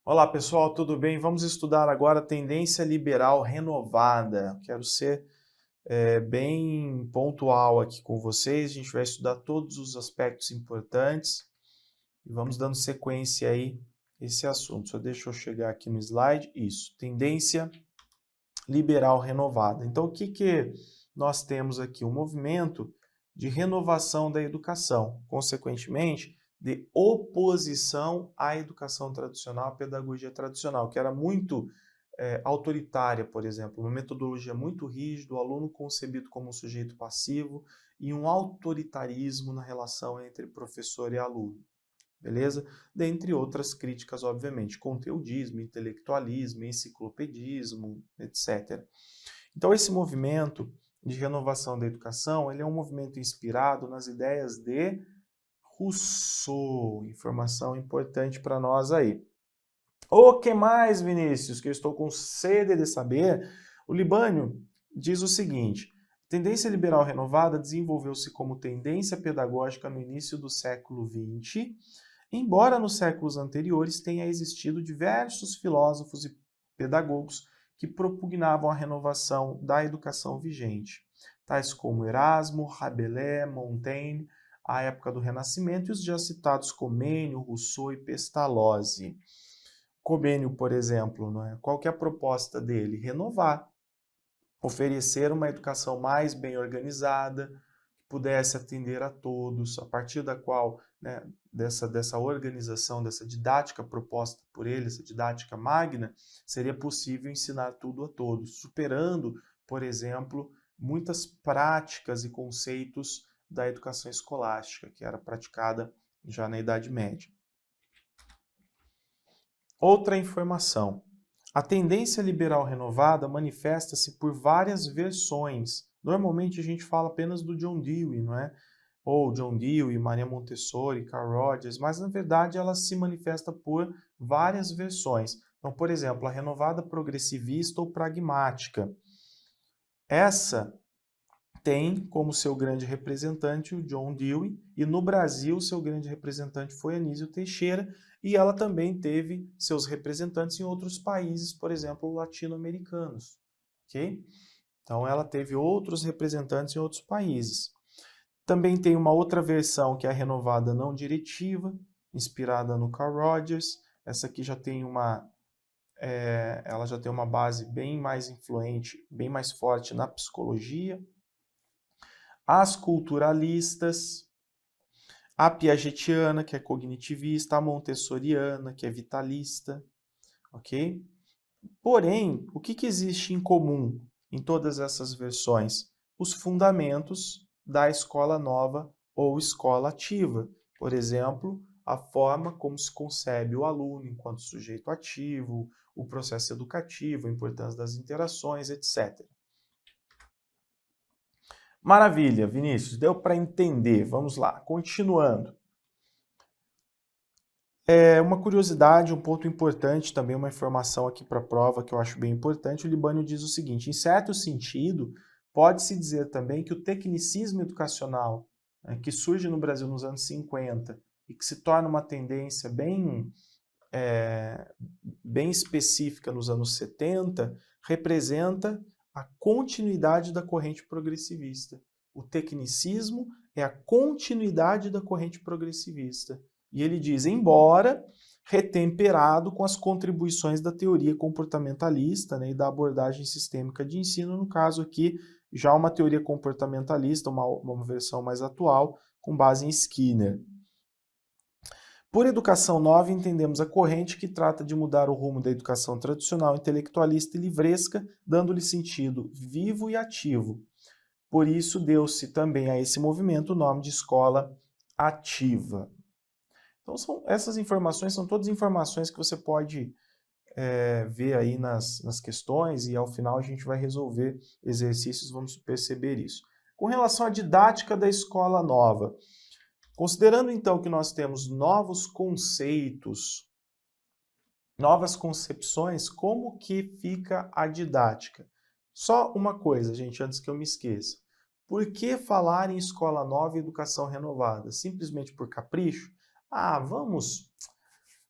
Olá pessoal, tudo bem? Vamos estudar agora tendência liberal renovada. Quero ser bem pontual aqui com vocês. A gente vai estudar todos os aspectos importantes e vamos dando sequência aí a esse assunto. Só deixa eu chegar aqui no slide. Isso, tendência liberal renovada. Então, o que nós temos aqui? Um movimento de renovação da educação, consequentemente, de oposição à educação tradicional, à pedagogia tradicional, que era muito autoritária, por exemplo, uma metodologia muito rígida, o aluno concebido como um sujeito passivo e um autoritarismo na relação entre professor e aluno. Beleza? Dentre outras críticas, obviamente, conteudismo, intelectualismo, enciclopedismo, etc. Então, esse movimento de renovação da educação, ele é um movimento inspirado nas ideias de Rousseau. Informação importante para nós aí. O que mais, Vinícius, que eu estou com sede de saber? O Libânio diz o seguinte: tendência liberal renovada desenvolveu-se como tendência pedagógica no início do século XX, embora nos séculos anteriores tenha existido diversos filósofos e pedagogos que propugnavam a renovação da educação vigente, tais como Erasmo, Rabelais, Montaigne, à época do Renascimento, e os já citados Comênio, Rousseau e Pestalozzi. Comênio, por exemplo, não é? Qual que é a proposta dele? Renovar, oferecer uma educação mais bem organizada, que pudesse atender a todos, a partir da qual, né, dessa organização, dessa didática proposta por ele, essa didática magna, seria possível ensinar tudo a todos, superando, por exemplo, muitas práticas e conceitos da educação escolástica, que era praticada já na Idade Média. Outra informação. A tendência liberal renovada manifesta-se por várias versões. Normalmente a gente fala apenas do John Dewey, não é? Ou John Dewey, Maria Montessori, Carl Rogers, mas na verdade ela se manifesta por várias versões. Então, por exemplo, a renovada progressivista ou pragmática. Essa tem como seu grande representante o John Dewey, e no Brasil seu grande representante foi Anísio Teixeira, e ela também teve seus representantes em outros países, por exemplo, latino-americanos, ok? Então ela teve outros representantes em outros países. Também tem uma outra versão que é a renovada não diretiva, inspirada no Carl Rogers. Essa aqui já tem ela já tem uma base bem mais influente, bem mais forte na psicologia. As culturalistas, a piagetiana, que é cognitivista, a montessoriana, que é vitalista, ok? Porém, o que existe em comum em todas essas versões? Os fundamentos da escola nova ou escola ativa. Por exemplo, a forma como se concebe o aluno enquanto sujeito ativo, o processo educativo, a importância das interações, etc. Maravilha, Vinícius, deu para entender. Vamos lá, continuando. Uma curiosidade, um ponto importante, também uma informação aqui para a prova que eu acho bem importante, o Libânio diz o seguinte: em certo sentido, pode-se dizer também que o tecnicismo educacional, né, que surge no Brasil nos anos 50 e que se torna uma tendência bem específica nos anos 70, representa a continuidade da corrente progressivista. O tecnicismo é a continuidade da corrente progressivista. E ele diz, embora retemperado com as contribuições da teoria comportamentalista, né, e da abordagem sistêmica de ensino, no caso aqui, já uma teoria comportamentalista, uma versão mais atual, com base em Skinner. Por educação nova, entendemos a corrente que trata de mudar o rumo da educação tradicional, intelectualista e livresca, dando-lhe sentido vivo e ativo. Por isso, deu-se também a esse movimento o nome de escola ativa. Então, essas informações são todas informações que você pode ver aí nas questões, e ao final a gente vai resolver exercícios, vamos perceber isso. Com relação à didática da escola nova, considerando então que nós temos novos conceitos, novas concepções, como que fica a didática? Só uma coisa, gente, antes que eu me esqueça. Por que falar em escola nova e educação renovada? Simplesmente por capricho? Ah, vamos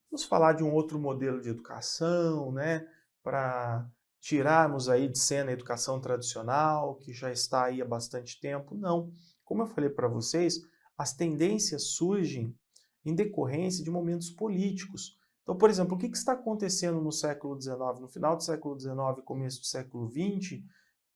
Vamos falar de um outro modelo de educação, né, para tirarmos aí de cena a educação tradicional, que já está aí há bastante tempo. Não. Como eu falei para vocês, as tendências surgem em decorrência de momentos políticos. Então, por exemplo, o que está acontecendo no século XIX, no final do século XIX e começo do século XX,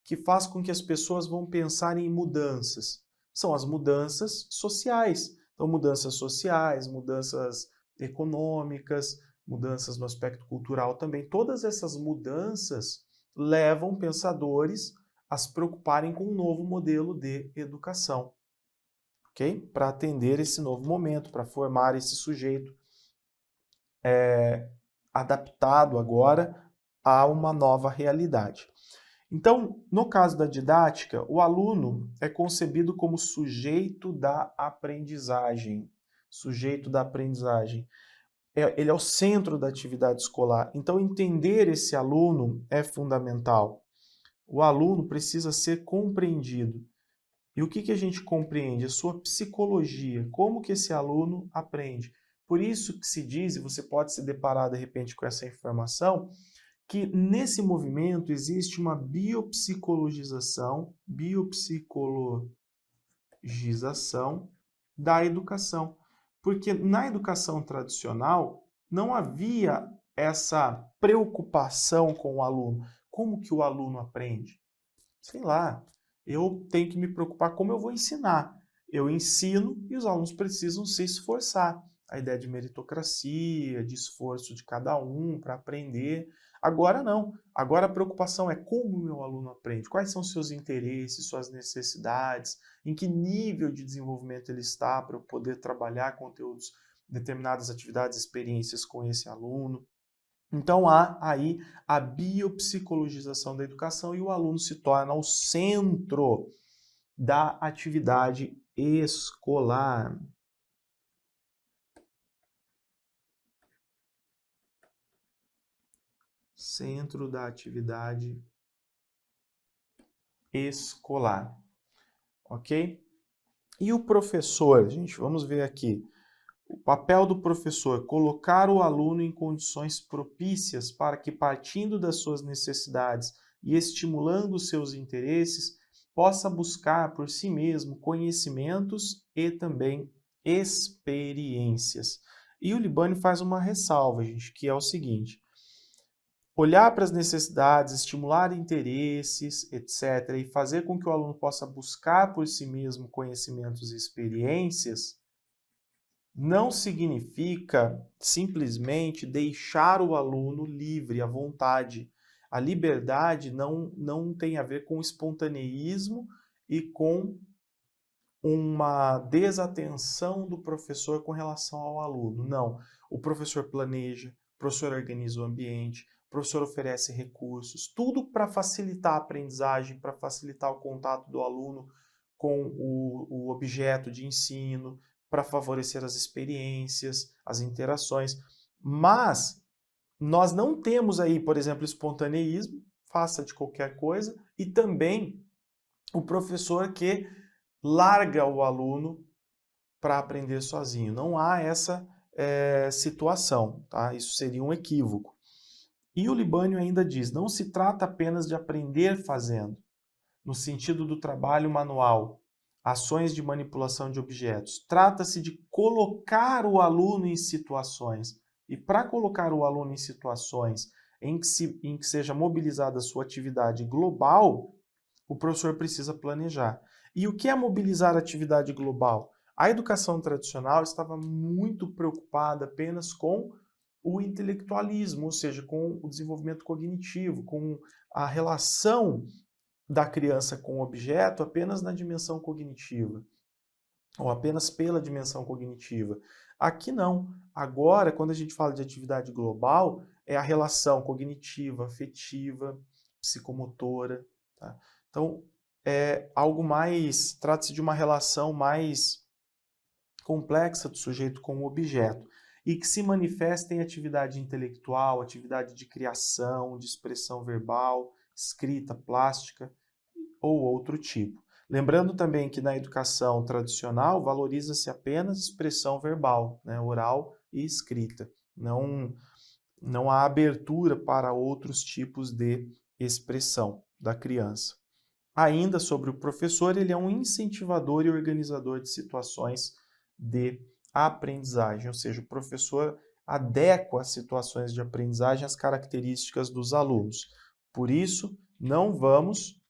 que faz com que as pessoas vão pensar em mudanças? São as mudanças sociais. Então, mudanças sociais, mudanças econômicas, mudanças no aspecto cultural também. Todas essas mudanças levam pensadores a se preocuparem com um novo modelo de educação, ok? Para atender esse novo momento, para formar esse sujeito adaptado agora a uma nova realidade. Então, no caso da didática, o aluno é concebido como sujeito da aprendizagem. Sujeito da aprendizagem. Ele é o centro da atividade escolar. Então, entender esse aluno é fundamental. O aluno precisa ser compreendido. E o que a gente compreende? A sua psicologia, como que esse aluno aprende. Por isso que se diz, e você pode se deparar de repente com essa informação, que nesse movimento existe uma biopsicologização da educação. Porque na educação tradicional não havia essa preocupação com o aluno. Como que o aluno aprende? Sei lá, eu tenho que me preocupar como eu vou ensinar. Eu ensino e os alunos precisam se esforçar. A ideia de meritocracia, de esforço de cada um para aprender. Agora não. Agora a preocupação é como o meu aluno aprende, quais são seus interesses, suas necessidades, em que nível de desenvolvimento ele está para eu poder trabalhar conteúdos, determinadas atividades, experiências com esse aluno. Então há aí a biopsicologização da educação e o aluno se torna o centro da atividade escolar. Centro da atividade escolar. Ok? E o professor, gente, vamos ver aqui. O papel do professor, colocar o aluno em condições propícias para que, partindo das suas necessidades e estimulando os seus interesses, possa buscar por si mesmo conhecimentos e também experiências. E o Libânio faz uma ressalva, gente, que é o seguinte: olhar para as necessidades, estimular interesses, etc., e fazer com que o aluno possa buscar por si mesmo conhecimentos e experiências, não significa simplesmente deixar o aluno livre, à vontade. A liberdade não tem a ver com espontaneísmo e com uma desatenção do professor com relação ao aluno. Não. O professor planeja, o professor organiza o ambiente, o professor oferece recursos, tudo para facilitar a aprendizagem, para facilitar o contato do aluno com o objeto de ensino, para favorecer as experiências, as interações. Mas nós não temos aí, por exemplo, espontaneísmo, faça de qualquer coisa, e também o professor que larga o aluno para aprender sozinho. Não há essa situação, tá? Isso seria um equívoco. E o Libânio ainda diz, não se trata apenas de aprender fazendo, no sentido do trabalho manual, ações de manipulação de objetos. Trata-se de colocar o aluno em situações. E para colocar o aluno em situações em que seja mobilizada a sua atividade global, o professor precisa planejar. E o que é mobilizar a atividade global? A educação tradicional estava muito preocupada apenas com o intelectualismo, ou seja, com o desenvolvimento cognitivo, com a relação da criança com o objeto apenas na dimensão cognitiva, ou apenas pela dimensão cognitiva. Aqui não. Agora, quando a gente fala de atividade global, é a relação cognitiva, afetiva, psicomotora. Tá? Então, é algo mais, trata-se de uma relação mais complexa do sujeito com o objeto e que se manifesta em atividade intelectual, atividade de criação, de expressão verbal, escrita, plástica ou outro tipo. Lembrando também que na educação tradicional valoriza-se apenas expressão verbal, né, oral e escrita. não há abertura para outros tipos de expressão da criança. Ainda sobre o professor, ele é um incentivador e organizador de situações de aprendizagem, ou seja, o professor adequa as situações de aprendizagem às características dos alunos. Por isso, não vamos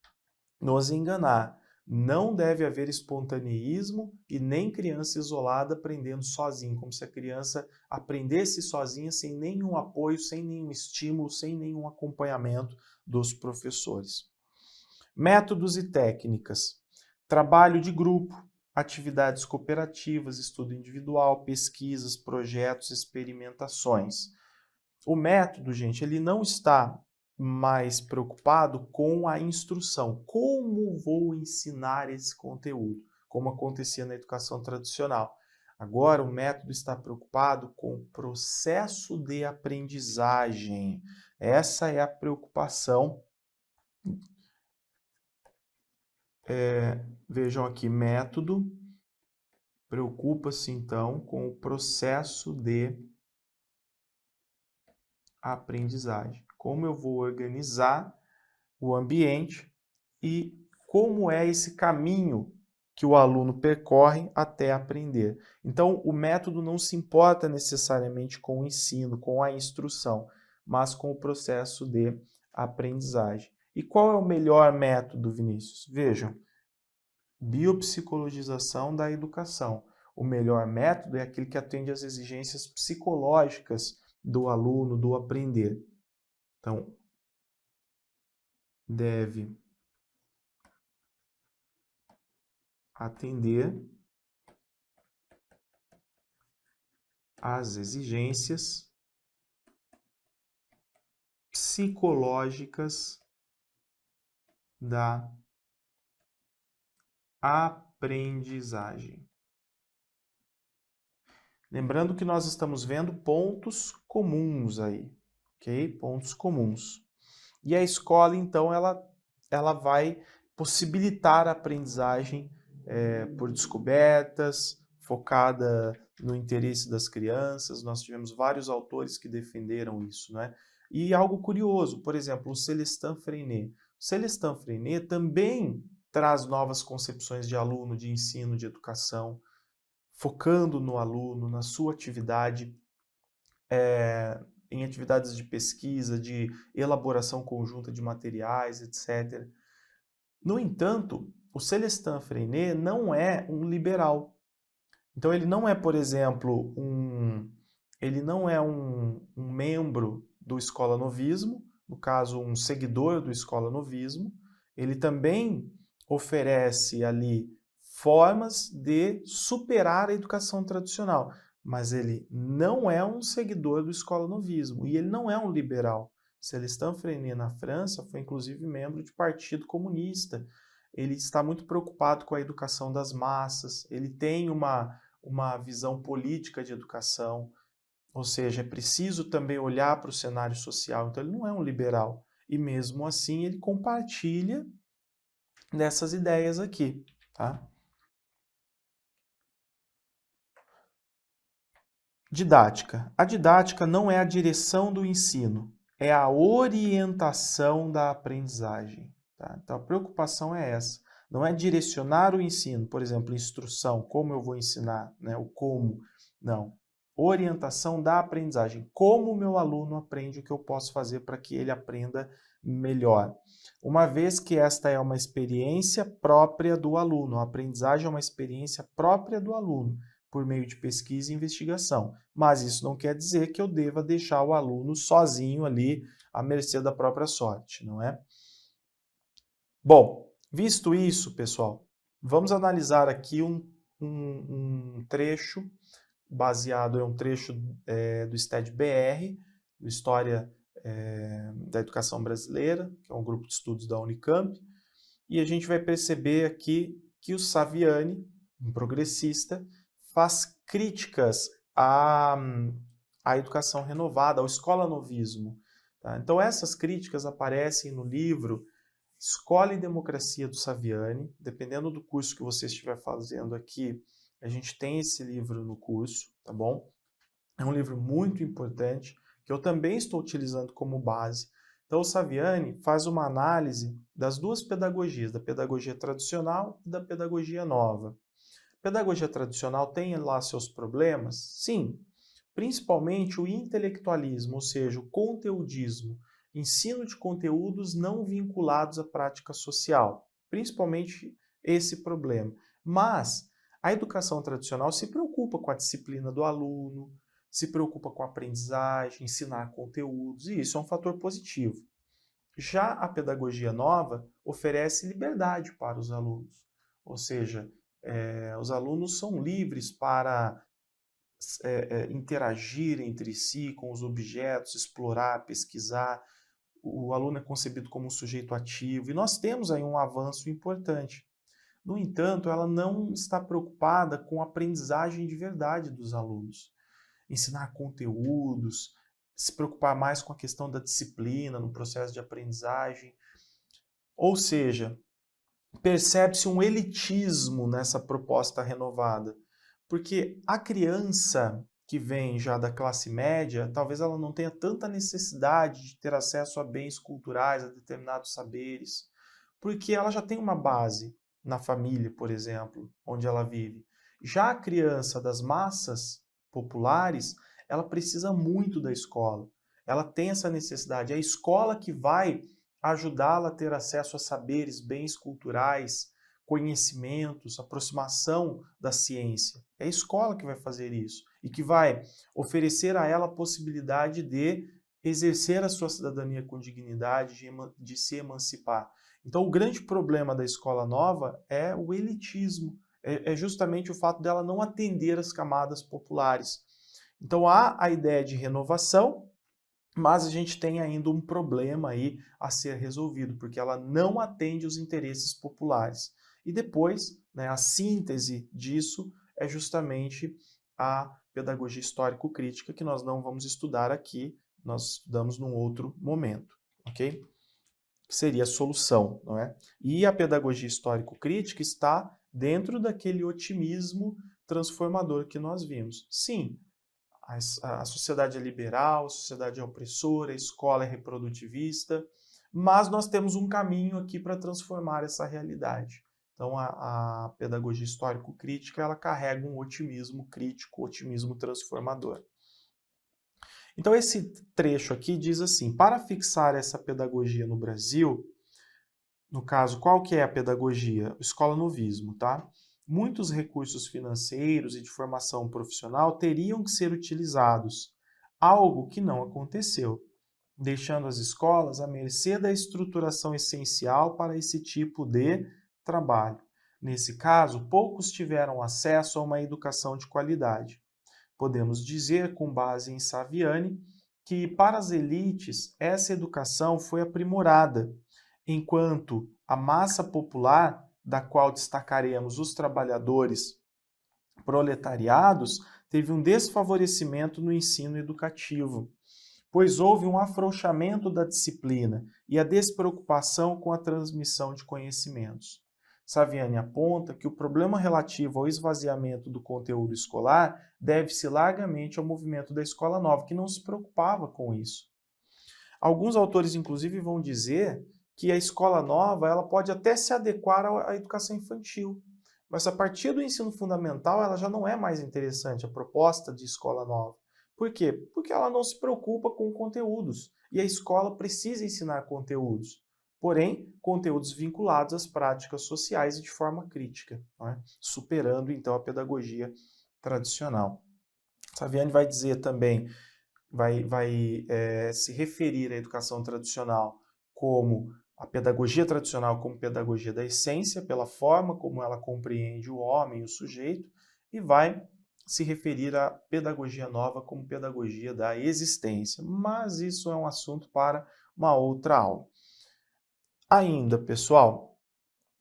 nos enganar. Não deve haver espontaneísmo e nem criança isolada aprendendo sozinha, como se a criança aprendesse sozinha sem nenhum apoio, sem nenhum estímulo, sem nenhum acompanhamento dos professores. Métodos e técnicas. Trabalho de grupo, atividades cooperativas, estudo individual, pesquisas, projetos, experimentações. O método, gente, ele não está mais preocupado com a instrução. Como vou ensinar esse conteúdo? Como acontecia na educação tradicional. Agora, o método está preocupado com o processo de aprendizagem. Essa é a preocupação. Vejam aqui, método preocupa-se, então, com o processo de aprendizagem. Como eu vou organizar o ambiente e como é esse caminho que o aluno percorre até aprender. Então, o método não se importa necessariamente com o ensino, com a instrução, mas com o processo de aprendizagem. E qual é o melhor método, Vinícius? Vejam, biopsicologização da educação. O melhor método é aquele que atende às exigências psicológicas do aluno, do aprender. Então, deve atender às exigências psicológicas da aprendizagem. Lembrando que nós estamos vendo pontos comuns aí, ok? Pontos comuns. E a escola, então, ela vai possibilitar a aprendizagem por descobertas, focada no interesse das crianças. Nós tivemos vários autores que defenderam isso, né? E algo curioso, por exemplo, o Celestin Freinet. O Celestin Freinet também traz novas concepções de aluno, de ensino, de educação, focando no aluno, na sua atividade, em atividades de pesquisa, de elaboração conjunta de materiais, etc. No entanto, o Celestin Freinet não é um liberal. Então ele não é, por exemplo, ele não é um membro do Escola Novismo, no caso, um seguidor do Escola Novismo. Ele também oferece ali formas de superar a educação tradicional, mas ele não é um seguidor do Escola Novismo e ele não é um liberal. Celestin Freinet, na França, foi inclusive membro de partido comunista. Ele está muito preocupado com a educação das massas, ele tem uma visão política de educação, ou seja, é preciso também olhar para o cenário social. Então, ele não é um liberal. E mesmo assim, ele compartilha dessas ideias aqui. Tá? Didática. A didática não é a direção do ensino, é a orientação da aprendizagem. Tá? Então, a preocupação é essa. Não é direcionar o ensino, por exemplo, instrução, como eu vou ensinar, né? O como. Não. Orientação da aprendizagem. Como o meu aluno aprende, o que eu posso fazer para que ele aprenda melhor. Uma vez que esta é uma experiência própria do aluno, a aprendizagem é uma experiência própria do aluno, por meio de pesquisa e investigação. Mas isso não quer dizer que eu deva deixar o aluno sozinho ali, à mercê da própria sorte, não é? Bom, visto isso, pessoal, vamos analisar aqui um trecho baseado em um trecho do STED-BR, do História da Educação Brasileira, que é um grupo de estudos da Unicamp, e a gente vai perceber aqui que o Saviani, um progressista, faz críticas à educação renovada, ao escola-novismo. Tá? Então essas críticas aparecem no livro Escola e Democracia do Saviani. Dependendo do curso que você estiver fazendo aqui, a gente tem esse livro no curso, tá bom? É um livro muito importante, que eu também estou utilizando como base. Então, o Saviani faz uma análise das duas pedagogias, da pedagogia tradicional e da pedagogia nova. A pedagogia tradicional tem lá seus problemas? Sim, principalmente o intelectualismo, ou seja, o conteudismo, ensino de conteúdos não vinculados à prática social, principalmente esse problema. Mas a educação tradicional se preocupa com a disciplina do aluno, se preocupa com a aprendizagem, ensinar conteúdos, e isso é um fator positivo. Já a pedagogia nova oferece liberdade para os alunos, ou seja, os alunos são livres para interagir entre si com os objetos, explorar, pesquisar. O aluno é concebido como um sujeito ativo e nós temos aí um avanço importante. No entanto, ela não está preocupada com a aprendizagem de verdade dos alunos. Ensinar conteúdos, se preocupar mais com a questão da disciplina no processo de aprendizagem. Ou seja, percebe-se um elitismo nessa proposta renovada, porque a criança que vem já da classe média, talvez ela não tenha tanta necessidade de ter acesso a bens culturais, a determinados saberes, porque ela já tem uma base na família, por exemplo, onde ela vive. Já a criança das massas populares, ela precisa muito da escola. Ela tem essa necessidade. É a escola que vai ajudá-la a ter acesso a saberes, bens culturais, conhecimentos, aproximação da ciência. É a escola que vai fazer isso e que vai oferecer a ela a possibilidade de exercer a sua cidadania com dignidade, de se emancipar. Então, o grande problema da escola nova é o elitismo, é justamente o fato dela não atender as camadas populares. Então, há a ideia de renovação, mas a gente tem ainda um problema aí a ser resolvido, porque ela não atende os interesses populares. E depois, né, a síntese disso é justamente a pedagogia histórico-crítica, que nós não vamos estudar aqui, nós estudamos num outro momento, ok? Que seria a solução, não é? E a pedagogia histórico-crítica está dentro daquele otimismo transformador que nós vimos. Sim, a sociedade é liberal, a sociedade é opressora, a escola é reprodutivista, mas nós temos um caminho aqui para transformar essa realidade. Então, a pedagogia histórico-crítica, ela carrega um otimismo crítico, otimismo transformador. Então, esse trecho aqui diz assim, para fixar essa pedagogia no Brasil, no caso, qual que é a pedagogia? Escola-novismo, tá? Muitos recursos financeiros e de formação profissional teriam que ser utilizados, algo que não aconteceu, deixando as escolas à mercê da estruturação essencial para esse tipo de trabalho. Nesse caso, poucos tiveram acesso a uma educação de qualidade. Podemos dizer, com base em Saviani, que para as elites essa educação foi aprimorada, enquanto a massa popular, da qual destacaremos os trabalhadores proletariados, teve um desfavorecimento no ensino educativo, pois houve um afrouxamento da disciplina e a despreocupação com a transmissão de conhecimentos. Saviani aponta que o problema relativo ao esvaziamento do conteúdo escolar deve-se largamente ao movimento da escola nova, que não se preocupava com isso. Alguns autores, inclusive, vão dizer que a escola nova ela pode até se adequar à educação infantil, mas a partir do ensino fundamental ela já não é mais interessante, a proposta de escola nova. Por quê? Porque ela não se preocupa com conteúdos, e a escola precisa ensinar conteúdos, porém, conteúdos vinculados às práticas sociais e de forma crítica, não é? Superando, então, a pedagogia tradicional. Saviani vai dizer também, vai se referir à educação tradicional como a pedagogia tradicional como pedagogia da essência, pela forma como ela compreende o homem, o sujeito, e vai se referir à pedagogia nova como pedagogia da existência. Mas isso é um assunto para uma outra aula. Ainda, pessoal,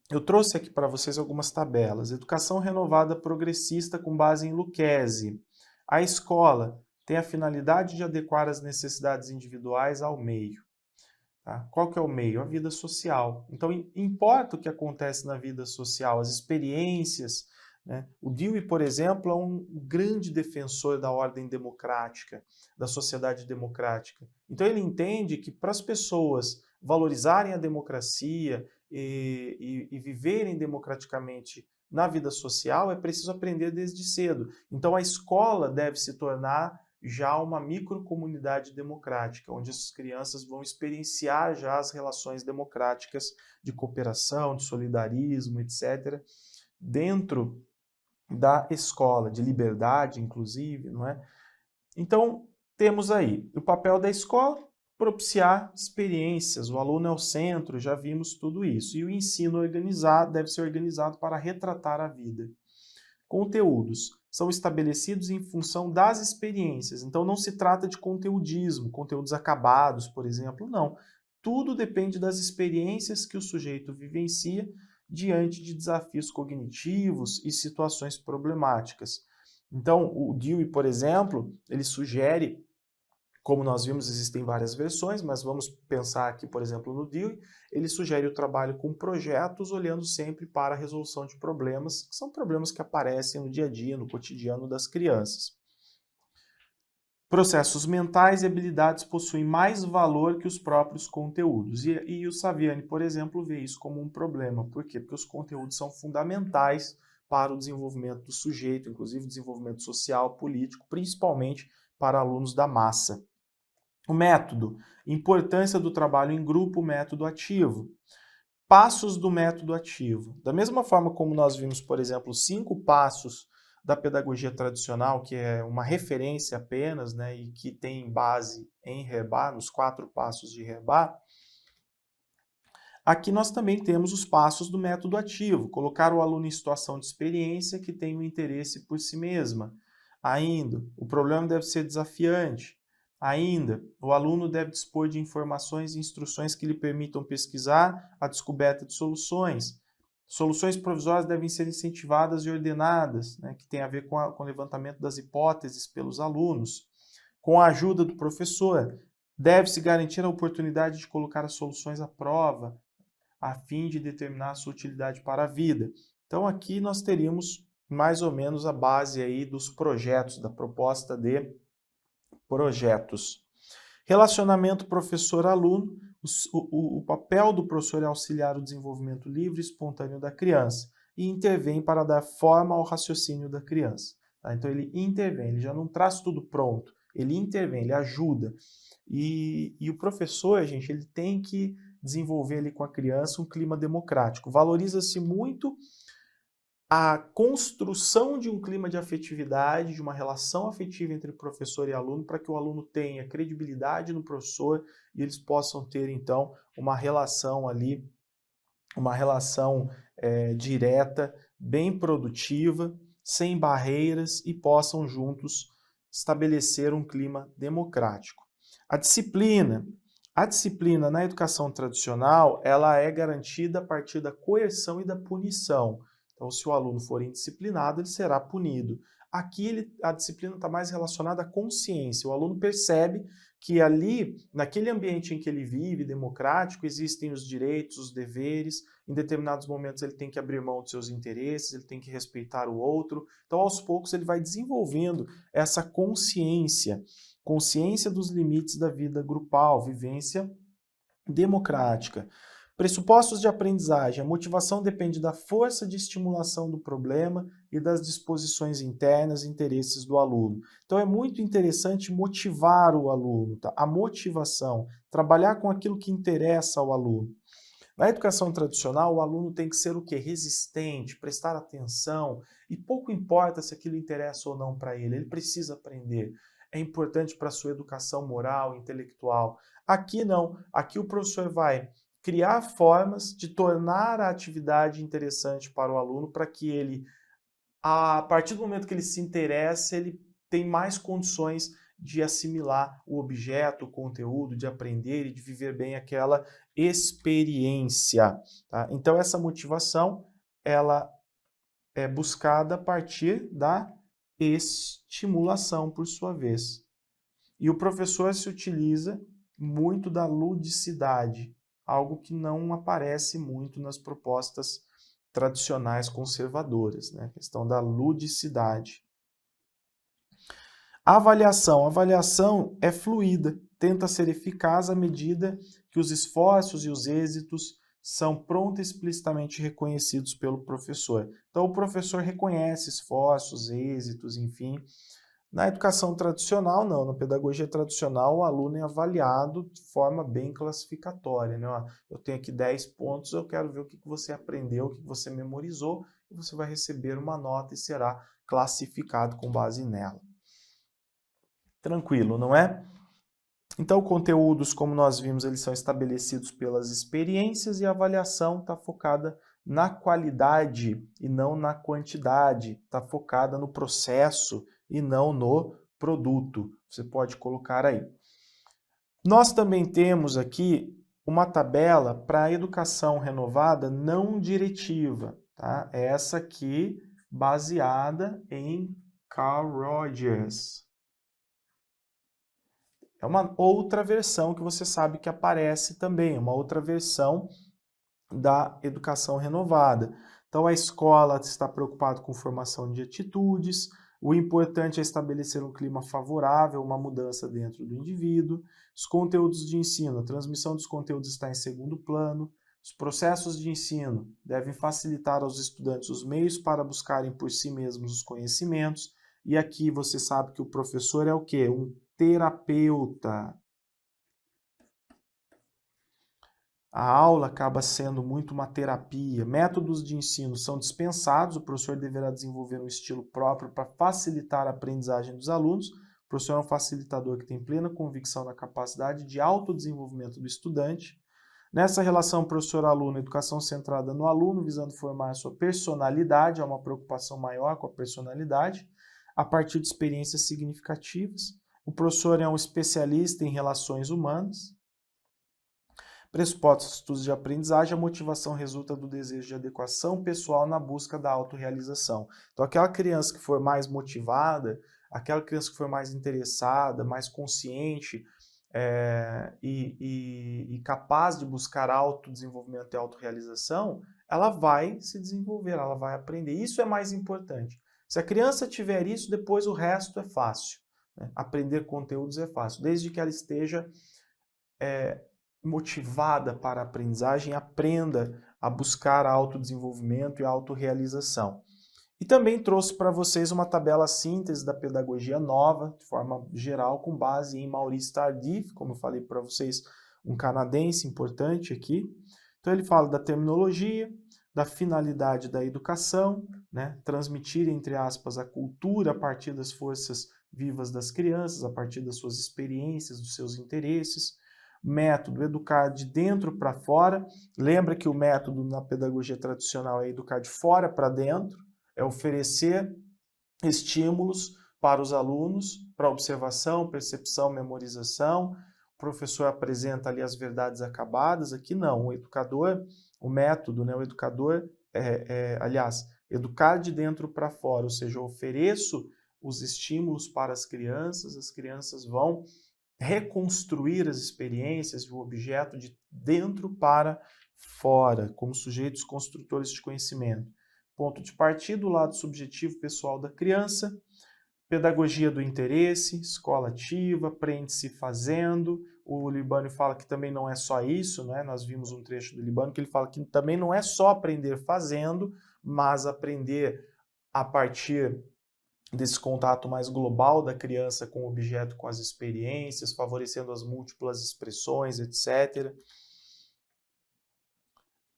eu trouxe aqui para vocês algumas tabelas. Educação renovada progressista com base em Lucchesi. A escola tem a finalidade de adequar as necessidades individuais ao meio. Tá? Qual que é o meio? A vida social. Então, importa o que acontece na vida social, as experiências, né? O Dewey, por exemplo, é um grande defensor da ordem democrática, da sociedade democrática. Então ele entende que para as pessoas valorizarem a democracia e viverem democraticamente na vida social, é preciso aprender desde cedo. Então a escola deve se tornar já uma microcomunidade democrática, onde as crianças vão experienciar já as relações democráticas de cooperação, de solidarismo, etc., dentro da escola, de liberdade, inclusive, não é? Então, temos aí o papel da escola, propiciar experiências, o aluno é o centro, já vimos tudo isso. E o ensino organizado deve ser organizado para retratar a vida. Conteúdos são estabelecidos em função das experiências, então não se trata de conteudismo, conteúdos acabados, por exemplo, não. Tudo depende das experiências que o sujeito vivencia diante de desafios cognitivos e situações problemáticas. Então, o Dewey, por exemplo, ele sugere, como nós vimos, existem várias versões, mas vamos pensar aqui, por exemplo, no Dewey, ele sugere o trabalho com projetos, olhando sempre para a resolução de problemas, que são problemas que aparecem no dia a dia, no cotidiano das crianças. Processos mentais e habilidades possuem mais valor que os próprios conteúdos. E o Saviani, por exemplo, vê isso como um problema. Por quê? Porque os conteúdos são fundamentais para o desenvolvimento do sujeito, inclusive desenvolvimento social, político, principalmente para alunos da massa. O método, importância do trabalho em grupo, método ativo. Passos do método ativo. Da mesma forma como nós vimos, por exemplo, 5 passos da pedagogia tradicional, que é uma referência apenas, né, e que tem base em Rebar, nos 4 passos de Rebar, aqui nós também temos os passos do método ativo. Colocar o aluno em situação de experiência que tem um interesse por si mesma. Ainda, o problema deve ser desafiante. Ainda, o aluno deve dispor de informações e instruções que lhe permitam pesquisar a descoberta de soluções. Soluções provisórias devem ser incentivadas e ordenadas, né, que tem a ver com o levantamento das hipóteses pelos alunos. Com a ajuda do professor, deve-se garantir a oportunidade de colocar as soluções à prova, a fim de determinar a sua utilidade para a vida. Então aqui nós teríamos mais ou menos a base aí dos projetos, da proposta de projetos. Relacionamento professor-aluno. O papel do professor é auxiliar o desenvolvimento livre e espontâneo da criança e intervém para dar forma ao raciocínio da criança. Tá? Então ele intervém, ele já não traz tudo pronto, ele intervém, ele ajuda. E o professor, gente, ele tem que desenvolver ali com a criança um clima democrático. Valoriza-se muito a construção de um clima de afetividade, de uma relação afetiva entre professor e aluno, para que o aluno tenha credibilidade no professor e eles possam ter, então, uma relação ali, uma relação direta, bem produtiva, sem barreiras e possam juntos estabelecer um clima democrático. A disciplina na educação tradicional, ela é garantida a partir da coerção e da punição. Então, se o aluno for indisciplinado, ele será punido. Aqui a disciplina está mais relacionada à consciência. O aluno percebe que ali, naquele ambiente em que ele vive, democrático, existem os direitos, os deveres. Em determinados momentos ele tem que abrir mão dos seus interesses, ele tem que respeitar o outro. Então, aos poucos, ele vai desenvolvendo essa consciência dos limites da vida grupal, vivência democrática. Pressupostos de aprendizagem. A motivação depende da força de estimulação do problema e das disposições internas e interesses do aluno. Então é muito interessante motivar o aluno, tá? A motivação, trabalhar com aquilo que interessa ao aluno. Na educação tradicional, o aluno tem que ser o quê? Resistente, prestar atenção, e pouco importa se aquilo interessa ou não para ele precisa aprender. É importante para a sua educação moral, intelectual. Aqui não, aqui o professor vai criar formas de tornar a atividade interessante para o aluno, para que ele, a partir do momento que ele se interessa, ele tem mais condições de assimilar o objeto, o conteúdo, de aprender e de viver bem aquela experiência. Tá? Então essa motivação, ela é buscada a partir da estimulação, por sua vez. E o professor se utiliza muito da ludicidade, algo que não aparece muito nas propostas tradicionais conservadoras, né? A questão da ludicidade. A avaliação é fluida, tenta ser eficaz à medida que os esforços e os êxitos são pronto e explicitamente reconhecidos pelo professor. Então, o professor reconhece esforços, êxitos, enfim. Na educação tradicional, não. Na pedagogia tradicional, o aluno é avaliado de forma bem classificatória, né? Ó, eu tenho aqui 10 pontos, eu quero ver o que você aprendeu, o que você memorizou, e você vai receber uma nota e será classificado com base nela. Tranquilo, não é? Então, conteúdos, como nós vimos, eles são estabelecidos pelas experiências e a avaliação está focada na qualidade e não na quantidade, está focada no processo e não no produto. Você pode colocar aí. Nós também temos aqui uma tabela para a educação renovada não diretiva, tá? Essa aqui baseada em Carl Rogers. É uma outra versão que você sabe que aparece também, uma outra versão da educação renovada. Então, a escola está preocupada com formação de atitudes, o importante é estabelecer um clima favorável, uma mudança dentro do indivíduo. Os conteúdos de ensino, a transmissão dos conteúdos está em segundo plano. Os processos de ensino devem facilitar aos estudantes os meios para buscarem por si mesmos os conhecimentos. E aqui você sabe que o professor é o quê? Um terapeuta. A aula acaba sendo muito uma terapia. Métodos de ensino são dispensados, o professor deverá desenvolver um estilo próprio para facilitar a aprendizagem dos alunos. O professor é um facilitador que tem plena convicção na capacidade de autodesenvolvimento do estudante. Nessa relação professor-aluno, educação centrada no aluno, visando formar a sua personalidade, há uma preocupação maior com a personalidade, a partir de experiências significativas. O professor é um especialista em relações humanas. Pressupostos de aprendizagem, a motivação resulta do desejo de adequação pessoal na busca da autorrealização. Então, aquela criança que for mais motivada, aquela criança que for mais interessada, mais consciente e capaz de buscar autodesenvolvimento e autorrealização, ela vai se desenvolver, ela vai aprender. Isso é mais importante. Se a criança tiver isso, depois o resto é fácil, né? Aprender conteúdos é fácil, desde que ela esteja motivada para a aprendizagem, aprenda a buscar autodesenvolvimento e autorrealização. E também trouxe para vocês uma tabela síntese da pedagogia nova, de forma geral, com base em Maurice Tardif, como eu falei para vocês, um canadense importante aqui. Então ele fala da terminologia, da finalidade da educação, né? Transmitir, entre aspas, a cultura a partir das forças vivas das crianças, a partir das suas experiências, dos seus interesses. Método, educar de dentro para fora. Lembra que o método na pedagogia tradicional é educar de fora para dentro, é oferecer estímulos para os alunos, para observação, percepção, memorização. O professor apresenta ali as verdades acabadas. Aqui não, o educador, o método, né? O educador, aliás, educar de dentro para fora, ou seja, eu ofereço os estímulos para as crianças vão reconstruir as experiências e o objeto de dentro para fora, como sujeitos construtores de conhecimento. Ponto de partida, o lado subjetivo pessoal da criança, pedagogia do interesse, escola ativa, aprende-se fazendo. O Libânio fala que também não é só isso, né? Nós vimos um trecho do Libânio que ele fala que também não é só aprender fazendo, mas aprender a partir desse contato mais global da criança com o objeto, com as experiências, favorecendo as múltiplas expressões, etc.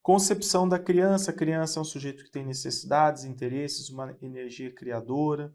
Concepção da criança. A criança é um sujeito que tem necessidades, interesses, uma energia criadora.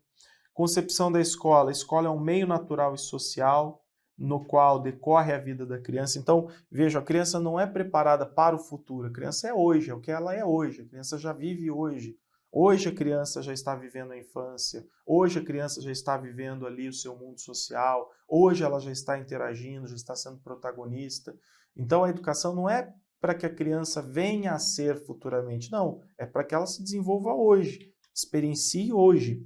Concepção da escola. A escola é um meio natural e social no qual decorre a vida da criança. Então, veja, a criança não é preparada para o futuro. A criança é hoje, é o que ela é hoje. A criança já vive hoje. Hoje a criança já está vivendo a infância, hoje a criança já está vivendo ali o seu mundo social, hoje ela já está interagindo, já está sendo protagonista. Então a educação não é para que a criança venha a ser futuramente, não, é para que ela se desenvolva hoje, experiencie hoje.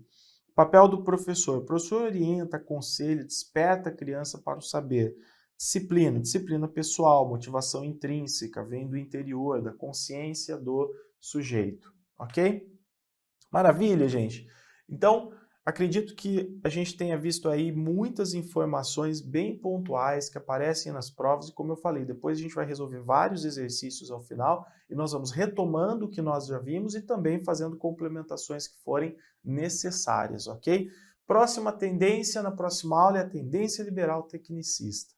O papel do professor. O professor orienta, aconselha, desperta a criança para o saber. Disciplina pessoal, motivação intrínseca, vem do interior, da consciência do sujeito. ok? Maravilha, gente. Então, acredito que a gente tenha visto aí muitas informações bem pontuais que aparecem nas provas e, como eu falei, depois a gente vai resolver vários exercícios ao final e nós vamos retomando o que nós já vimos e também fazendo complementações que forem necessárias, ok? Próxima tendência na próxima aula é a tendência liberal tecnicista.